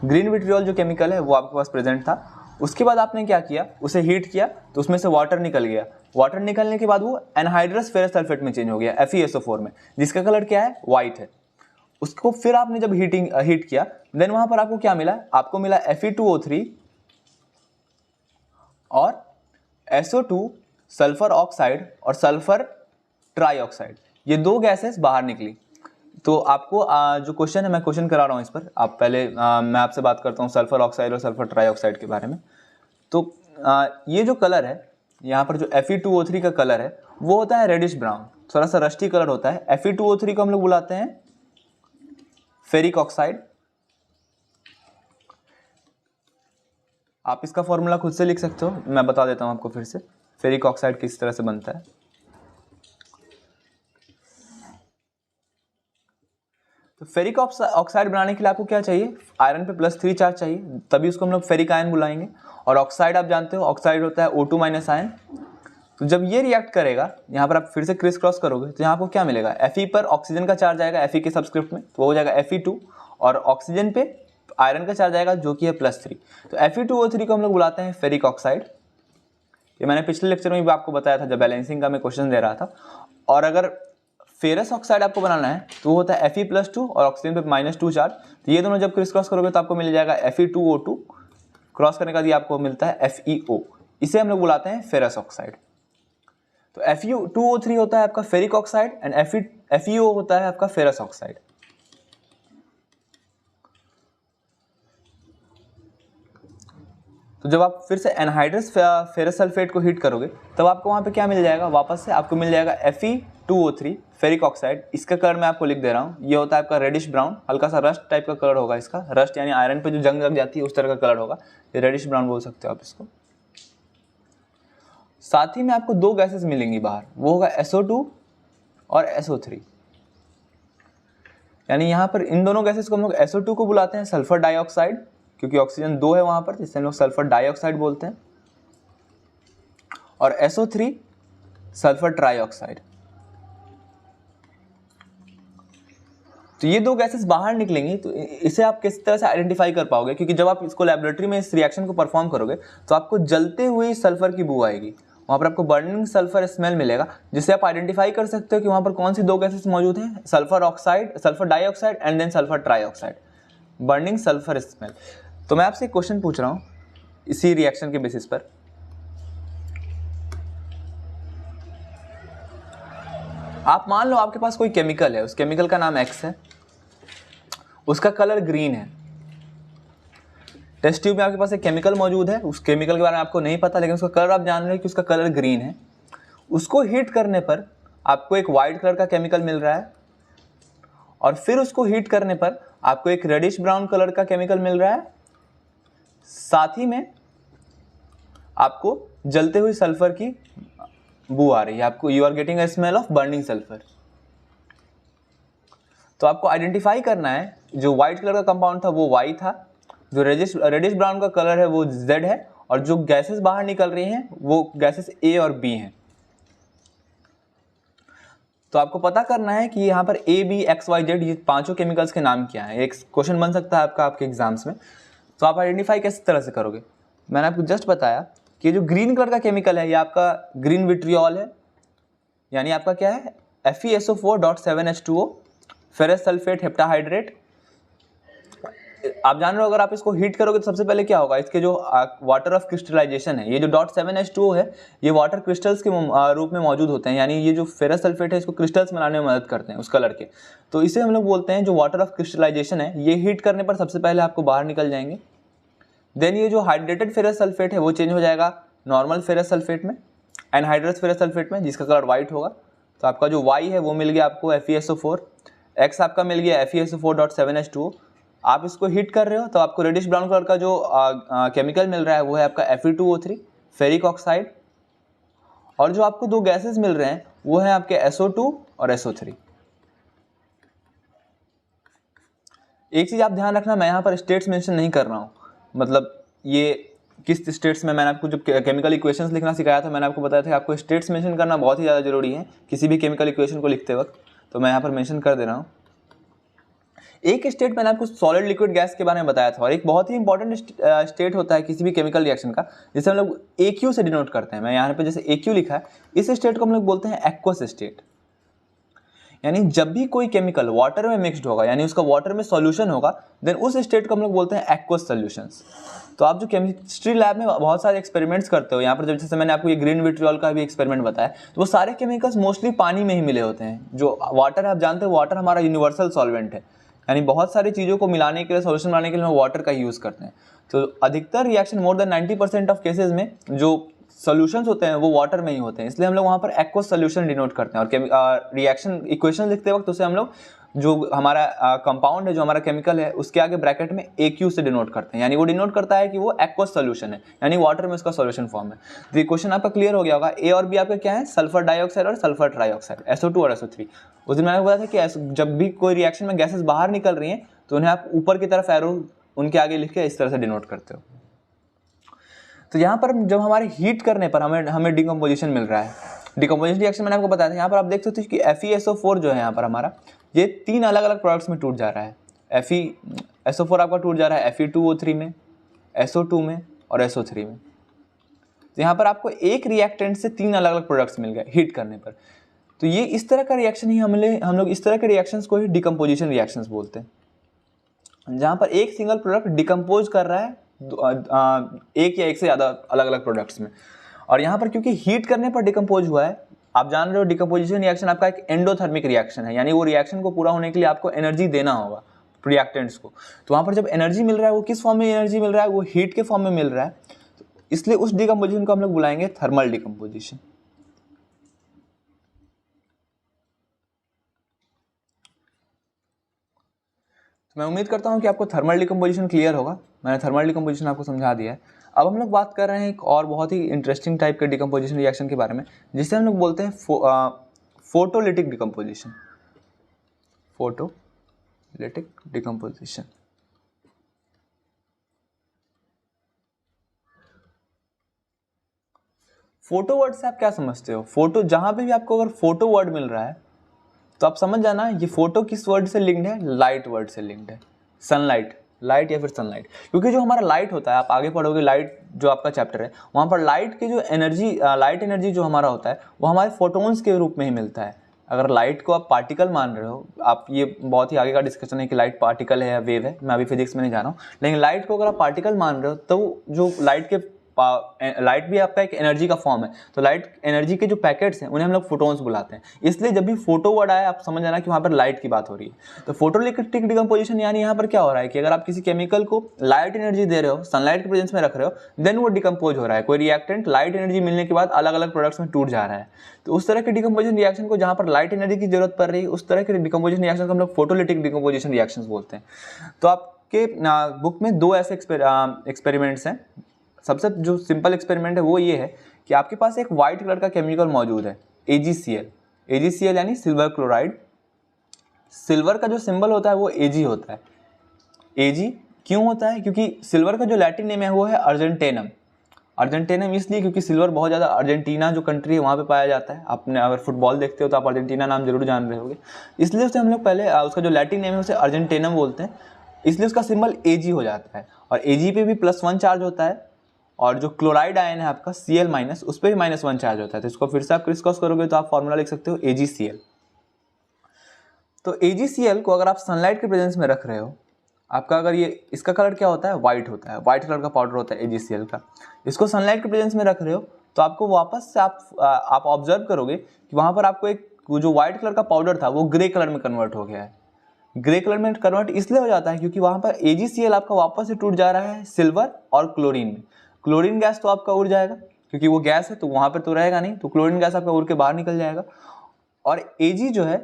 S1: ग्रीन विट्रियोल जो केमिकल है वो आपके पास प्रेजेंट था। उसके बाद आपने क्या किया, उसे हीट किया तो उसमें से वाटर निकल गया। वाटर निकलने के बाद वो एनहाइड्रस फेरस सल्फेट में चेंज हो गया, FeSO4 में, जिसका कलर क्या है, वाइट है। उसको फिर आपने जब हीट किया, देन वहां पर आपको क्या मिला, आपको मिला Fe2O3 और SO2 सल्फर ऑक्साइड और सल्फर ट्राईऑक्साइड, ये 2 गैसेस बाहर निकली। तो आपको जो क्वेश्चन है, मैं क्वेश्चन करा रहा हूँ इस पर, आप पहले मैं आपसे बात करता हूँ सल्फर ऑक्साइड और सल्फर ट्राईऑक्साइड के बारे में। तो ये जो कलर है यहाँ पर, जो Fe2O3 का कलर है वो होता है रेडिश ब्राउन, थोड़ा सा रस्टी कलर होता है। Fe2O3 को हम लोग बुलाते हैं फेरिक ऑक्साइड। आप इसका फॉर्मूला खुद से लिख सकते हो, मैं बता देता हूँ आपको फिर से फेरिक ऑक्साइड किस तरह से बनता है। तो फेरिक ऑक्साइड बनाने के लिए आपको क्या चाहिए, आयरन पे +3 चार्ज चाहिए, तभी उसको हम लोग फेरिक आयन बुलाएंगे। और ऑक्साइड आप जानते हो, ऑक्साइड होता है O2 माइनस आयन। तो जब ये रिएक्ट करेगा, यहाँ पर आप फिर से क्रिस क्रॉस करोगे तो यहाँ आपको क्या मिलेगा, Fe पर ऑक्सीजन का चार्ज आएगा Fe के सबस्क्रिप्ट में, तो वो हो जाएगा Fe2, और ऑक्सीजन पे आयरन का चार्ज आएगा जो कि है +3। तो Fe2O3 को हम लोग बुलाते हैं फेरिक ऑक्साइड। ये मैंने पिछले लेक्चर में भी आपको बताया था जब बैलेंसिंग का मैं क्वेश्चन दे रहा था। और अगर फेरस ऑक्साइड आपको बनाना है तो वो होता है Fe+2 और ऑक्सीजन पे -2 चार्ज। तो ये दोनों जब क्रिस क्रॉस करोगे तो आपको मिल जाएगा Fe2O2, क्रॉस करने का ये आपको मिलता है FeO। इसे हम लोग बुलाते हैं फेरस ऑक्साइड। तो Fe2O3 होता है आपका फेरिक ऑक्साइड एंड FeO होता है आपका फेरस ऑक्साइड। तो जब आप फिर से एनहाइड्रस फेरस सल्फेट को हीट करोगे तब आपको वहाँ पे क्या मिल जाएगा, वापस से आपको मिल जाएगा Fe2O3 फेरिक ऑक्साइड। इसका कलर मैं आपको लिख दे रहा हूँ, ये होता है आपका रेडिश ब्राउन, हल्का सा रस्ट टाइप का कलर होगा इसका। रस्ट यानी आयरन पे जो जंग लग जाती है उस तरह का कलर होगा, ये रेडिश ब्राउन बोल सकते हो आप इसको। साथ ही में आपको 2 गैसेस मिलेंगी बाहर, वो होगा SO2 और SO3। यानी यहाँ पर इन दोनों गैसेस को हम लोग SO2 को बुलाते हैं सल्फर डाइऑक्साइड, क्योंकि ऑक्सीजन 2 है वहाँ पर, जिससे हम लोग सल्फर डाइऑक्साइड बोलते हैं, और SO3 सल्फर ट्राइऑक्साइड। तो ये 2 गैसेस बाहर निकलेंगी, तो इसे आप किस तरह से आइडेंटिफाई कर पाओगे, क्योंकि जब आप इसको लैबोरेटरी में इस रिएक्शन को परफॉर्म करोगे तो आपको जलते हुए सल्फर की बू आएगी, वहाँ पर आपको बर्निंग सल्फर स्मेल मिलेगा, जिससे आप आइडेंटिफाई कर सकते हो कि वहाँ पर कौन सी 2 गैसेस मौजूद हैं, sulphur oxide, sulphur dioxide and then sulphur trioxide, burning sulphur smell. तो मैं आपसे एक क्वेश्चन पूछ रहा हूँ इसी रिएक्शन के बेसिस पर। आप मान लो आपके पास कोई केमिकल है, उस केमिकल का नाम X है, उसका कलर ग्रीन है। टेस्ट ट्यूब में आपके पास एक केमिकल मौजूद है, उस केमिकल के बारे में आपको नहीं पता, लेकिन उसका कलर आप जान रहे हो कि उसका कलर ग्रीन है। उसको हीट करने पर आपको एक वाइट कलर का केमिकल मिल रहा है, और फिर उसको हीट करने पर आपको एक रेडिश ब्राउन कलर का केमिकल मिल रहा है। साथ ही में आपको जलते हुए सल्फर की बू आ रही है, आपको you are getting a smell of burning sulphur. तो आपको आइडेंटिफाई करना है, जो व्हाइट कलर का कंपाउंड था वो Y था, जो रेडिश ब्राउन का कलर है वो Z है, और जो गैसेस बाहर निकल रही हैं वो गैसेस A और B हैं। तो आपको पता करना है कि यहाँ पर A, B, X, Y, Z ये 5 केमिकल्स के नाम क्या है। एक क्वेश्चन बन सकता है आपका आपके एग्जाम्स में। तो आप आइडेंटिफाई किस तरह से करोगे, मैंने आपको जस्ट बताया कि जो ग्रीन कलर का केमिकल है ये आपका ग्रीन विट्रियोल है, यानी आपका क्या है FeSO4.7H2O, फेरस सल्फेट हेप्टाहाइड्रेट। आप जान रहे हो अगर आप इसको हीट करोगे तो सबसे पहले क्या होगा, इसके जो वाटर ऑफ क्रिस्टलाइजेशन है, ये जो .7H2O है ये वाटर क्रिस्टल्स के रूप में मौजूद होते हैं, यानी ये जो फेरस सल्फेट है इसको क्रिस्टल्स बनाने में मदद करते हैं उस कलर के। तो इसे हम लोग बोलते हैं जो वाटर ऑफ क्रिस्टलाइजेशन है, ये हीट करने पर सबसे पहले आपको बाहर निकल जाएंगे। देन ये जो हाइड्रेटेड फेरस सल्फेट है वो चेंज हो जाएगा नॉर्मल फेरस सल्फेट में, एनहाइड्रस फेरस सल्फेट में, जिसका कलर वाइट होगा। तो आपका जो Y है वो मिल गया आपको FeSO4, X आपका मिल गया FeSO4.7H2O। आप इसको हीट कर रहे हो तो आपको रेडिश ब्राउन कलर का जो केमिकल मिल रहा है वो है आपका Fe2O3 फेरिक ऑक्साइड, और जो आपको 2 गैसेस मिल रहे हैं वो है आपके SO2 और SO3। एक चीज़ आप ध्यान रखना, मैं यहाँ पर स्टेट्स मेंशन नहीं कर रहा हूँ, मतलब ये किस स्टेट्स में, मैंने आपको जब केमिकल इक्वेशंस लिखना सिखाया था मैंने आपको बताया था कि आपको स्टेट्स मेंशन करना बहुत ही ज़्यादा जरूरी है किसी भी केमिकल इक्वेशन को लिखते वक्त, तो मैं यहाँ पर मेंशन कर दे रहा हूँ। एक स्टेट मैंने आपको सॉलिड लिक्विड गैस के बारे में बताया था, और एक बहुत ही इंपॉर्टेंट स्टेट होता है किसी भी केमिकल रिएक्शन का, जिसे हम लोग AQ से डिनोट करते हैं। मैं यहाँ पे जैसे AQ लिखा है, इस स्टेट को हम लोग बोलते हैं एक्वस स्टेट। यानी जब भी कोई केमिकल वाटर में मिक्सड होगा, यानी उसका वाटर में सॉल्यूशन होगा, देन उस स्टेट को हम लोग बोलते हैं एक्वस सॉल्यूशंस। तो आप जो केमिस्ट्री लैब में बहुत सारे एक्सपेरिमेंट्स करते हो, यहाँ पर जैसे मैंने आपको ये ग्रीन विट्रियोल का भी एक्सपेरिमेंट बताया, तो वो सारे केमिकल्स मोस्टली पानी में ही मिले होते हैं। जो वाटर है, आप जानते हो वाटर हमारा यूनिवर्सल सॉल्वेंट है, यानी बहुत सारी चीज़ों को मिलाने के लिए, सॉल्यूशन बनाने के लिए हम वाटर का यूज़ करते हैं। तो अधिकतर reaction more than 90% of cases में जो सॉल्यूशंस होते हैं वो वाटर में ही होते हैं, इसलिए हम लोग वहाँ पर एक्वस सॉल्यूशन डिनोट करते हैं। और रिएक्शन इक्वेशन लिखते वक्त उसे हम लोग जो हमारा कंपाउंड है, जो हमारा केमिकल है, उसके आगे ब्रैकेट में AQ से डिनोट करते हैं, यानी वो डिनोट करता है कि वो एक्वस सोल्यूशन है, यानी वाटर में उसका सोल्यूशन फॉर्म है। तो ये क्वेश्चन आपका क्लियर हो गया होगा। A और B आपका क्या है, सल्फर डाइऑक्साइड और सल्फर ट्राइऑक्साइड, SO2 और SO3। उस दिन मैंने बताया था कि जब भी कोई रिएक्शन में गैसेस बाहर निकल रही हैं तो उन्हें आप ऊपर की तरफ एरो उनके आगे लिख के इस तरह से डिनोट करते हो। तो यहाँ पर जब हमारे हीट करने पर हमें डिकम्पोजिशन मिल रहा है, डिकम्पोजिशन रिएक्शन मैंने आपको बताया था। यहाँ पर आप देख सकते हो कि FeSO4 जो है यहाँ पर हमारा, ये 3 अलग अलग प्रोडक्ट्स में टूट जा रहा है। FeSO4 आपका टूट जा रहा है Fe2O3 में, SO2 में और SO3 में। तो यहाँ पर आपको एक रिएक्टेंट से 3 अलग अलग प्रोडक्ट्स मिल गए हीट करने पर। तो ये इस तरह का रिएक्शन ही हम लोग इस तरह के रिएक्शंस को ही डिकम्पोजिशन रिएक्शंस बोलते हैं, जहाँ पर एक सिंगल प्रोडक्ट डिकम्पोज कर रहा है एक या एक से ज़्यादा अलग अलग प्रोडक्ट्स में। और यहाँ पर क्योंकि हीट करने पर डिकम्पोज हुआ है, आप जान रहे हो डिकम्पोजिशन रिएक्शन आपका एक एंडोथर्मिक रिएक्शन है, यानी वो रिएक्शन को पूरा होने के लिए आपको एनर्जी देना होगा रिएक्टेंट्स को। तो वहाँ पर जब एनर्जी मिल रहा है, वो किस फॉर्म में एनर्जी मिल रहा है, वो हीट के फॉर्म में मिल रहा है। तो इसलिए उस डिकम्पोजिशन को हम लोग बुलाएंगे थर्मल डिकम्पोजिशन। मैं उम्मीद करता हूँ कि आपको थर्मल डिकम्पोजिशन क्लियर होगा। मैंने थर्मल डिकम्पोजिशन आपको समझा दिया है। अब हम लोग बात कर रहे हैं एक और बहुत ही इंटरेस्टिंग टाइप के डिकम्पोजिशन रिएक्शन के बारे में, जिसे हम लोग बोलते हैं photolytic decomposition. Photolytic decomposition. Photo word से आप क्या समझते हो? फोटो, जहाँ पे भी आपको अगर फोटो वर्ड मिल रहा है तो आप समझ जाना ये फोटो किस वर्ड से लिंक्ड है, लाइट वर्ड से लिंक्ड है। सनलाइट, लाइट या फिर सनलाइट, क्योंकि जो हमारा लाइट होता है, आप आगे पढ़ोगे लाइट जो आपका चैप्टर है, वहाँ पर लाइट की जो एनर्जी, लाइट एनर्जी जो हमारा होता है वो हमारे फोटोन्स के रूप में ही मिलता है। अगर लाइट को आप पार्टिकल मान रहे हो, आप ये बहुत ही आगे का डिस्कशन है कि लाइट पार्टिकल है या वेव है, मैं अभी फिजिक्स में नहीं जा रहा हूँ, लेकिन लाइट को अगर आप पार्टिकल मान रहे हो तो जो लाइट भी आपका एक एनर्जी का फॉर्म है। तो लाइट एनर्जी के जो पैकेट्स हैं उन्हें हम लोग फोटोन्स बुलाते हैं। इसलिए जब भी फोटो वर्ड आए आप समझ जाना कि वहाँ पर लाइट की बात हो रही है। तो फोटोलिटिक डिकम्पोजिशन यानी यहाँ पर क्या हो रहा है कि अगर आप किसी केमिकल को लाइट एनर्जी दे रहे हो, सनलाइट के प्रेजेंस में रख रहे हो, देन वो डिकम्पोज हो रहा है। कोई रिएक्टेंट लाइट एनर्जी मिलने के बाद अलग अलग प्रोडक्ट्स में टूट जा रहा है। तो उस तरह के डिकम्पोजिशन रिएक्शन को, जहाँ पर लाइट एनर्जी की जरूरत पड़ रही है, उस तरह के डिकम्पोजिशन रिएक्शन को हम लोग फोटोलिटिक डिकम्पोजिशन रिएक्शन बोलते हैं। तो आपके बुक में 2 ऐसे एक्सपेरिमेंट्स हैं। सबसे जो सिंपल एक्सपेरिमेंट है वो ये है कि आपके पास एक वाइट कलर का केमिकल मौजूद है, AgCl यानी सिल्वर क्लोराइड। सिल्वर का जो सिंबल होता है वो Ag होता है। Ag क्यों होता है? क्योंकि सिल्वर का जो लैटिन नेम है वो है अर्जेंटेनम। अर्जेंटेनम इसलिए क्योंकि सिल्वर बहुत ज़्यादा अर्जेंटीना जो कंट्री है वहाँ पे पाया जाता है। आपने अगर फुटबॉल देखते हो तो आप अर्जेंटीना नाम जरूर जान रहे होगे, इसलिए उसे हम लोग पहले उसका जो लैटिन नेम है उसे अर्जेंटेनम बोलते हैं, इसलिए उसका सिंबल Ag हो जाता है। और Ag पे भी +1 चार्ज होता है, और जो क्लोराइड आयन है आपका Cl- उस पर भी -1 चार्ज होता है। तो इसको फिर से आप क्रिस क्रॉस करोगे तो आप फॉर्मूला लिख सकते हो AgCl। तो AgCl को अगर आप सनलाइट के प्रेजेंस में रख रहे हो, आपका अगर ये इसका कलर क्या होता है, वाइट होता है, वाइट कलर का पाउडर होता है AgCl का। इसको सनलाइट के प्रेजेंस में रख रहे हो तो आपको वापस से आप ऑब्जर्व करोगे कि वहाँ पर आपको एक जो व्हाइट कलर का पाउडर था वो ग्रे कलर में कन्वर्ट हो गया है। ग्रे कलर में कन्वर्ट इसलिए हो जाता है क्योंकि वहाँ पर AgCl आपका वापस से टूट जा रहा है सिल्वर और क्लोरीन में। क्लोरीन गैस तो आपका उड़ जाएगा क्योंकि वो गैस है तो वहाँ पर तो रहेगा नहीं, तो क्लोरीन गैस आपका उड़ के बाहर निकल जाएगा, और Ag जो है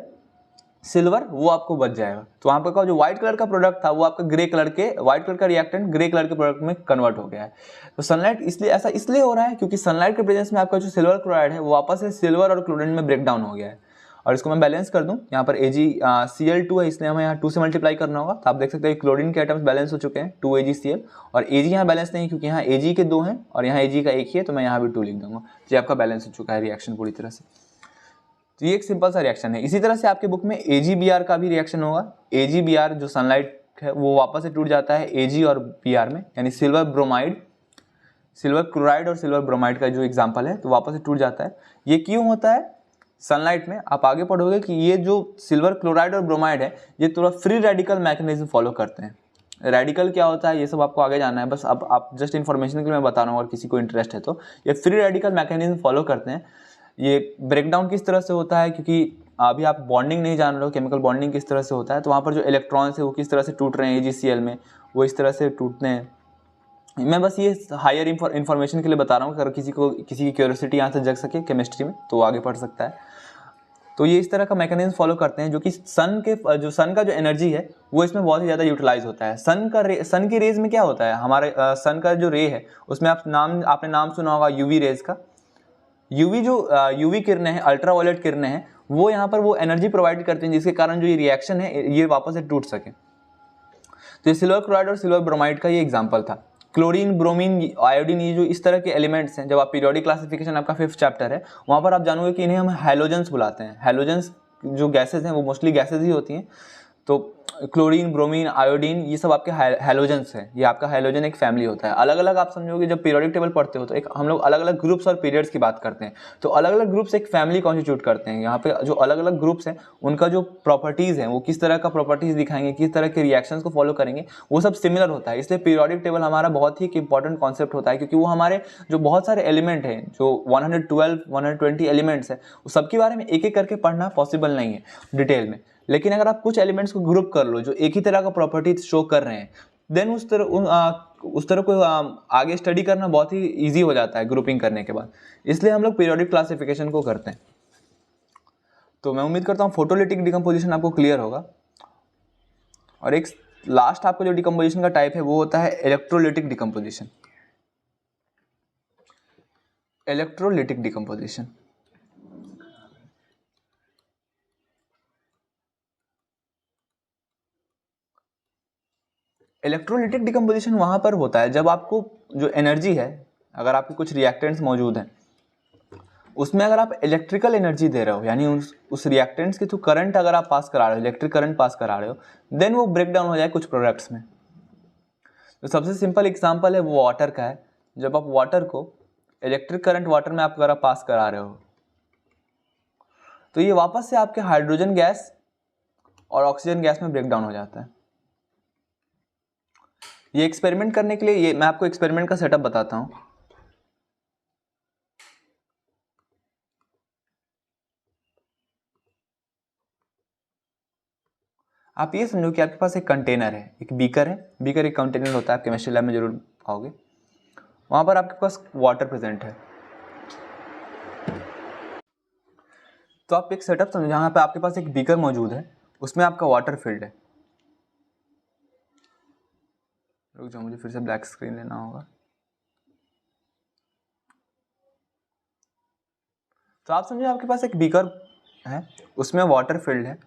S1: सिल्वर वो आपको बच जाएगा। तो वहाँ पर जो व्हाइट कलर का प्रोडक्ट था वो आपका व्हाइट कलर का रिएक्टेंट ग्रे कलर के प्रोडक्ट में कन्वर्ट हो गया है। तो सनलाइट इसलिए हो रहा है क्योंकि सनलाइट के प्रेजेंस में आपका जो सिल्वर क्लोराइड है वो वापस से सिल्वर और क्लोरीन में ब्रेक डाउन हो गया है। और इसको मैं बैलेंस कर दूं, यहाँ पर AgCl2 है इसलिए हमें यहाँ 2 से मल्टीप्लाई करना होगा। तो आप देख सकते हैं क्लोरीन के एटम्स बैलेंस हो चुके हैं 2 AgCl, और Ag यहाँ बैलेंस नहीं क्योंकि यहाँ Ag के 2 हैं और यहाँ Ag का 1 ही है, तो मैं यहाँ भी 2 लिख दूंगा। ये आपका बैलेंस हो चुका है रिएक्शन पूरी तरह से। तो ये एक सिंपल सा रिएक्शन है। इसी तरह से आपके बुक में AgBr का भी रिएक्शन होगा। AgBr जो सनलाइट है वो वापस से टूट जाता है Ag और Br में, यानी सिल्वर क्लोराइड और सिल्वर ब्रोमाइड का जो एग्जाम्पल है, तो वापस से टूट जाता है। ये क्यों होता है? सनलाइट में आप आगे पढ़ोगे कि ये जो सिल्वर क्लोराइड और ब्रोमाइड है ये थोड़ा फ्री रेडिकल मैकेनिज्म फॉलो करते हैं। रेडिकल क्या होता है ये सब आपको आगे जाना है, बस अब आप जस्ट इन्फॉर्मेशन के लिए मैं बता रहा हूँ, अगर किसी को इंटरेस्ट है तो। ये फ्री रेडिकल मैकेनिज्म फॉलो करते हैं। ये ब्रेकडाउन किस तरह से होता है, क्योंकि अभी आप बॉन्डिंग नहीं जान रहे हो, केमिकल बॉन्डिंग किस तरह से होता है, तो वहाँ पर जो इलेक्ट्रॉन्स है वो किस तरह से टूट रहे हैं AgCl में, वो इस तरह से टूटते हैं। मैं बस ये हायर इन्फॉर्मेशन के लिए बता रहा हूँ, अगर किसी की क्यूरियोसिटी यहाँ से जग सके केमिस्ट्री में तो वो आगे पढ़ सकता है। तो ये इस तरह का मैकेनिज्म फॉलो करते हैं जो कि सन का जो एनर्जी है वो इसमें बहुत ही ज़्यादा यूटिलाइज होता है। सन की रेज में क्या होता है, हमारे सन का जो रे है उसमें आपने नाम सुना होगा यूवी रेज का। यूवी किरणें हैं, अल्ट्रावायलेट किरणें हैं, वो यहाँ पर वो एनर्जी प्रोवाइड करती हैं जिसके कारण जो ये रिएक्शन है ये वापस से टूट सके। तो ये सिल्वर क्लोराइड और सिल्वर ब्रोमाइड का ये एग्जाम्पल था। क्लोरीन, ब्रोमीन, आयोडीन, ये जो इस तरह के एलिमेंट्स हैं, जब आप पीरियोडिक क्लासिफिकेशन आपका 5th चैप्टर है वहाँ पर आप जानोगे कि इन्हें हम हैलोजेंस बुलाते हैं। हैलोजेंस जो गैसेज हैं वो मोस्टली गैसेज ही होती हैं। तो क्लोरीन, ब्रोमीन, आयोडीन ये सब आपके हैलोजेंस हैं। ये आपका हैलोजन एक फैमिली होता है। अलग अलग आप समझोगे जब पीरियोडिक टेबल पढ़ते हो तो एक हम लोग अलग अलग ग्रुप्स और पीरियड्स की बात करते हैं। तो अलग अलग ग्रुप्स एक फैमिली कॉन्स्टिट्यूट करते हैं। यहाँ पे जो अलग अलग ग्रुप्स हैं उनका जो प्रॉपर्टीज़ हैं वो किस तरह का प्रॉपर्टीज़ दिखाएंगे, किस तरह के रिएक्शंस को फॉलो करेंगे, वो सब सिमिलर होता है। इसलिए पीरियोडिक टेबल हमारा बहुत ही एक इंपॉर्टेंट कॉन्सेप्ट होता है, क्योंकि वो हमारे जो बहुत सारे एलिमेंट हैं, जो 112 120 एलिमेंट्स हैं, उस सबके बारे में एक एक करके पढ़ना पॉसिबल नहीं है डिटेल में। लेकिन अगर आप कुछ एलिमेंट्स को ग्रुप कर लो जो एक ही तरह का प्रॉपर्टी शो कर रहे हैं, देन उस तरह को आगे स्टडी करना बहुत ही ईजी हो जाता है ग्रुपिंग करने के बाद। इसलिए हम लोग पीरियोडिक क्लासिफिकेशन को करते हैं। तो मैं उम्मीद करता हूँ फोटोलिटिक डिकम्पोजिशन आपको क्लियर होगा। और एक लास्ट आपको जो डिकम्पोजिशन का टाइप है वो होता है electrolytic decomposition. Electrolytic decomposition electrolytic decomposition वहाँ पर होता है जब आपको जो एनर्जी है, अगर आपके कुछ रिएक्टेंट्स मौजूद हैं उसमें अगर आप इलेक्ट्रिकल एनर्जी दे रहे हो, यानी उस रिएक्टेंट्स के थ्रू करंट अगर आप पास करा रहे हो, इलेक्ट्रिक करंट पास करा रहे हो, देन वो ब्रेक डाउन हो जाए कुछ प्रोडक्ट्स में। तो सबसे सिंपल एग्जांपल है वो वाटर का है। जब आप वाटर को इलेक्ट्रिक करंट वाटर में आप अगर पास करा रहे हो तो ये वापस से आपके हाइड्रोजन गैस और ऑक्सीजन गैस में ब्रेक डाउन हो जाता है। ये एक्सपेरिमेंट करने के लिए मैं आपको एक्सपेरिमेंट का सेटअप बताता हूं। आप ये समझो कि आपके पास एक कंटेनर है, एक बीकर है। बीकर एक कंटेनर होता है, आप केमिस्ट्री लैब में जरूर आओगे। वहां पर आपके पास वाटर प्रेजेंट है। तो आप एक सेटअप समझो जहां पे आपके पास एक बीकर मौजूद है, उसमें आपका वाटर फिल्ड है। रुक जाओ, मुझे फिर से ब्लैक स्क्रीन लेना होगा। तो आप समझो आपके पास एक बीकर है, उसमें वाटर फिल्ड है।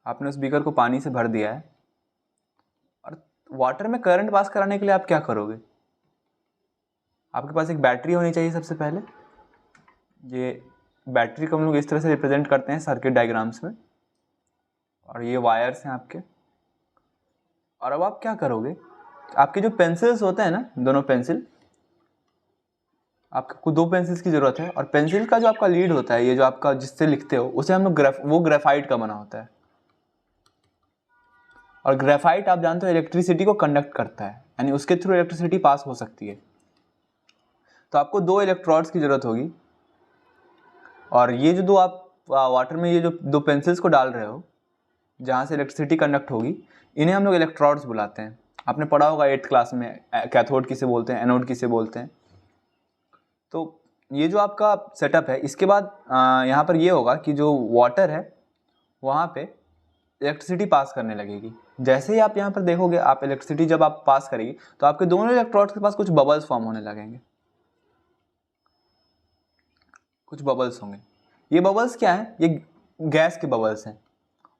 S1: आपने उस बीकर को पानी से भर दिया है और वाटर में करंट पास कराने के लिए आप क्या करोगे? आपके पास एक बैटरी होनी चाहिए सबसे पहले। ये बैटरी को हम लोग इस तरह से रिप्रेजेंट करते हैं सर्किट डायग्राम्स में, और ये वायर्स हैं आपके। और अब आप क्या करोगे, आपके जो पेंसिल्स होते हैं ना, दोनों पेंसिल, आपको 2 पेंसिल्स की जरूरत है। और पेंसिल का जो आपका लीड होता है, ये जो आपका जिससे लिखते हो, उसे हम लोग वो ग्रेफाइट का बना होता है। और ग्रेफाइट आप जानते हो इलेक्ट्रिसिटी को कंडक्ट करता है, यानी उसके थ्रू इलेक्ट्रिसिटी पास हो सकती है। तो आपको 2 इलेक्ट्रोड्स की जरूरत होगी। और ये जो 2 आप वाटर में ये जो 2 पेंसिल्स को डाल रहे हो जहाँ से इलेक्ट्रिसिटी कंडक्ट होगी, इन्हें हम लोग इलेक्ट्रोड्स बुलाते हैं। आपने पढ़ा होगा 8th क्लास में, कैथोड किसे बोलते हैं, एनोड किसे बोलते हैं। तो ये जो आपका सेटअप है, इसके बाद यहाँ पर ये होगा कि जो वाटर है वहाँ पे इलेक्ट्रिसिटी पास करने लगेगी। जैसे ही आप यहाँ पर देखोगे, आप इलेक्ट्रिसिटी जब आप पास करेगी तो आपके दोनों इलेक्ट्रोड्स के पास कुछ बबल्स फॉर्म होने लगेंगे। कुछ बबल्स होंगे। ये बबल्स क्या है? ये गैस के बबल्स हैं।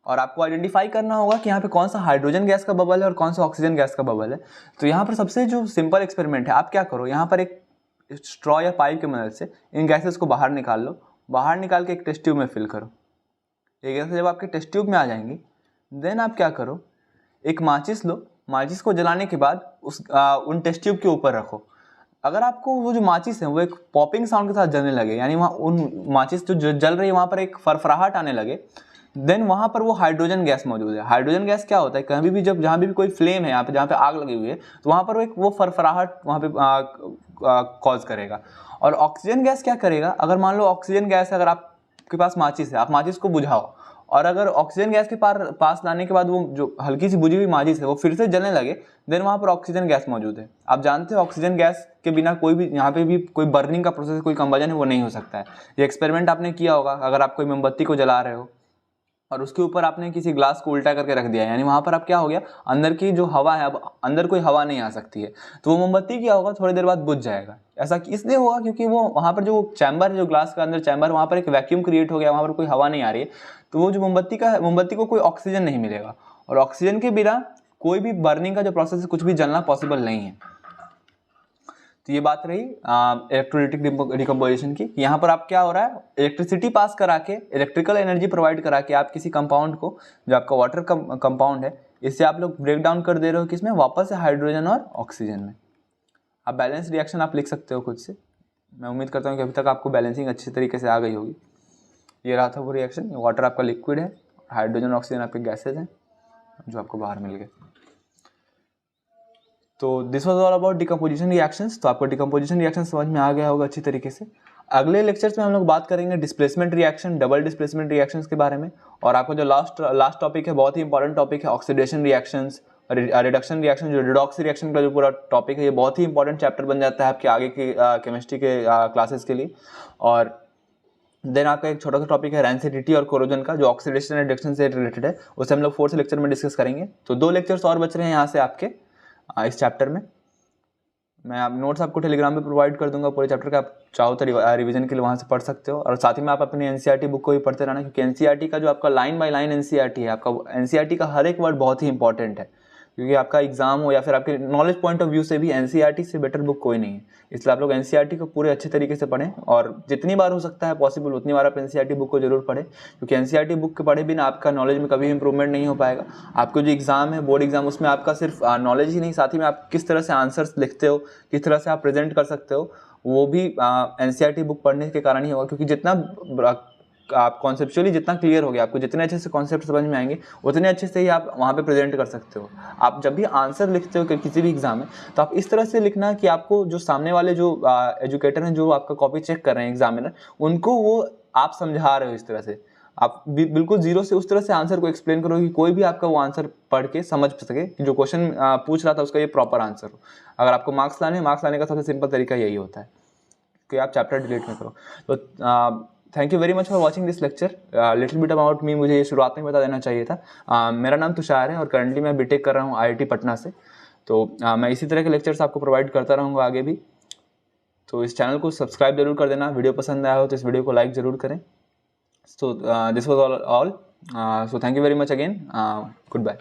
S1: और आपको आइडेंटिफाई करना होगा कि यहाँ पे कौन सा हाइड्रोजन गैस का बबल है और कौन सा ऑक्सीजन गैस का बबल है। तो यहाँ पर सबसे जो सिंपल एक्सपेरिमेंट है, आप क्या करो, यहाँ पर एक स्ट्रॉ या पाइप की मदद से इन गैसेस को बाहर निकाल लो। बाहर निकाल के एक टेस्ट ट्यूब में फिल करो। ये गैसेस जब आपके टेस्ट ट्यूब में आ जाएंगी, देन आप क्या करो, एक माचिस लो। माचिस को जलाने के बाद उन टेस्ट ट्यूब के ऊपर रखो। अगर आपको वो जो माचिस है वो एक पॉपिंग साउंड के साथ जलने लगे, यानी वहाँ उन माचिस जो जल रही है वहाँ पर एक फरफराहट आने लगे, देन वहाँ पर वो हाइड्रोजन गैस मौजूद है। हाइड्रोजन गैस क्या होता है, कहीं भी जब जहाँ भी कोई फ्लेम है, यहाँ पे जहाँ पे आग लगी हुई है, तो वहाँ पर वो फरफराहट वहाँ पे कॉज करेगा। और ऑक्सीजन गैस क्या करेगा, अगर मान लो ऑक्सीजन गैस अगर आपके पास माचिस है, आप माचिस को बुझाओ और अगर ऑक्सीजन गैस के पास लाने के बाद वो जो हल्की सी बुझी हुई माचिस है वो फिर से जलने लगे, देन वहाँ पर ऑक्सीजन गैस मौजूद है। आप जानते हो ऑक्सीजन गैस के बिना कोई भी यहाँ पे भी कोई बर्निंग का प्रोसेस, कोई कंबजन है वो नहीं हो सकता है। ये एक्सपेरिमेंट आपने किया होगा, अगर आप कोई मोमबत्ती को जला रहे हो और उसके ऊपर आपने किसी ग्लास को उल्टा करके रख दिया, यानी वहाँ पर आप क्या हो गया, अंदर की जो हवा है, अब अंदर कोई हवा नहीं आ सकती है, तो वो मोमबत्ती क्या होगा, थोड़ी देर बाद बुझ जाएगा। ऐसा इसलिए होगा क्योंकि वो वहाँ पर जो चैम्बर है, जो ग्लास का अंदर चैम्बर, वहाँ पर एक वैक्यूम क्रिएट हो गया, वहाँ पर कोई हवा नहीं आ रही है, तो वो जो मोमबत्ती को कोई ऑक्सीजन नहीं मिलेगा, और ऑक्सीजन के बिना कोई भी बर्निंग का जो प्रोसेस है, कुछ भी जलना पॉसिबल नहीं है। तो ये बात रही इलेक्ट्रोलाइटिक डिकम्पोजिशन की। यहाँ पर आप क्या हो रहा है, इलेक्ट्रिसिटी पास करा के, इलेक्ट्रिकल एनर्जी प्रोवाइड करा के आप किसी कंपाउंड को, जो आपका वाटर कंपाउंड है, इससे आप लोग ब्रेक डाउन कर दे रहे हो किसमें, वापस से हाइड्रोजन और ऑक्सीजन में। आप बैलेंस रिएक्शन आप लिख सकते हो खुद से। मैं उम्मीद करता हूँ कि अभी तक आपको बैलेंसिंग अच्छी तरीके से आ गई होगी। ये रहा था वो रिएक्शन। वाटर आपका लिक्विड है, हाइड्रोजन और ऑक्सीजन आपके गैसेज हैं जो आपको बाहर मिल गए। तो this was all about decomposition reactions. तो आपको डिकम्पोजिशन रिएक्शन समझ में आ गया होगा अच्छी तरीके से। अगले लेक्चर्स में हम लोग बात करेंगे displacement reaction, double displacement reactions के बारे में। और आपको जो लास्ट टॉपिक है, बहुत ही इंपॉर्टेंट टॉपिक है, ऑक्सीडेशन रिएक्शंस, रिडक्शन रिएक्शन, जो रिडॉक्स रिएक्शन का जो पूरा टॉपिक है, ये बहुत ही इंपॉर्टेंट चैप्टर बन जाता है आपके आगे की केमिस्ट्री के क्लासेस के लिए। और देन आपका एक छोटा सा टॉपिक है रैंसिडिटी और कोरोजन का, जो ऑक्सीडेशन एंड रिडक्शन से रिलेटेड है, उसे हम लोग 4th लेक्चर में डिस्कस करेंगे। तो 2 लेक्चर्स और बच रहे हैं यहाँ से आपके इस चैप्टर में। मैं आप नोट्स आपको टेलीग्राम पे प्रोवाइड कर दूंगा पूरे चैप्टर का, आप चाहो तो रिवीजन के लिए वहाँ से पढ़ सकते हो। और साथ ही में आप अपनी एनसीईआरटी बुक को भी पढ़ते रहना, क्योंकि एनसीईआरटी का जो आपका लाइन बाय लाइन एनसीईआरटी है, आपका एनसीईआरटी का हर एक वर्ड बहुत ही इंपॉर्टेंट है, क्योंकि आपका एग्जाम हो या फिर आपके नॉलेज पॉइंट ऑफ व्यू से भी एनसीईआरटी से बेटर बुक कोई नहीं है। इसलिए आप लोग एनसीईआरटी को पूरे अच्छे तरीके से पढ़ें, और जितनी बार हो सकता है पॉसिबल उतनी बार आप एनसीईआरटी बुक को जरूर पढ़ें, क्योंकि एनसीईआरटी बुक के पढ़े बिना आपका नॉलेज में कभी इंप्रूवमेंट नहीं हो पाएगा। आपको जो एग्जाम है, बोर्ड एग्जाम, उसमें आपका सिर्फ नॉलेज ही नहीं, साथ ही में आप किस तरह से आंसर्स लिखते हो, किस तरह से आप प्रेजेंट कर सकते हो, वो भी एनसीईआरटी बुक पढ़ने के कारण ही होगा। क्योंकि जितना आप कॉन्सेप्चुअली जितना क्लियर हो गया, आपको जितने अच्छे से कॉन्सेप्ट समझ में आएंगे, उतने अच्छे से ही आप वहाँ पे प्रेजेंट कर सकते हो। आप जब भी आंसर लिखते हो किसी भी एग्जाम में, तो आप इस तरह से लिखना कि आपको जो सामने वाले जो एजुकेटर हैं, जो आपका कॉपी चेक कर रहे हैं एग्जामिनर, उनको वो आप समझा रहे हो इस तरह से। आप बिल्कुल जीरो से उस तरह से आंसर को एक्सप्लेन करो कि कोई भी आपका वो आंसर पढ़ के समझ सके कि जो क्वेश्चन पूछ रहा था उसका ये प्रॉपर आंसर हो। अगर आपको मार्क्स लाने का सबसे सिंपल तरीका यही होता है कि आप चैप्टर डिलीट में करो। तो thank you very much for watching this lecture. Little bit about me, मुझे ये शुरुआत में बता देना चाहिए था। मेरा नाम तुषार है और करंटली मैं बीटेक कर रहा हूँ IIT पटना से। तो मैं इसी तरह के लेक्चर्स आपको प्रोवाइड करता रहूँगा आगे भी। तो इस चैनल को सब्सक्राइब जरूर कर देना। वीडियो पसंद आया हो तो इस वीडियो को लाइक ज़रूर करें। So this was all. So thank you very much again. Good bye.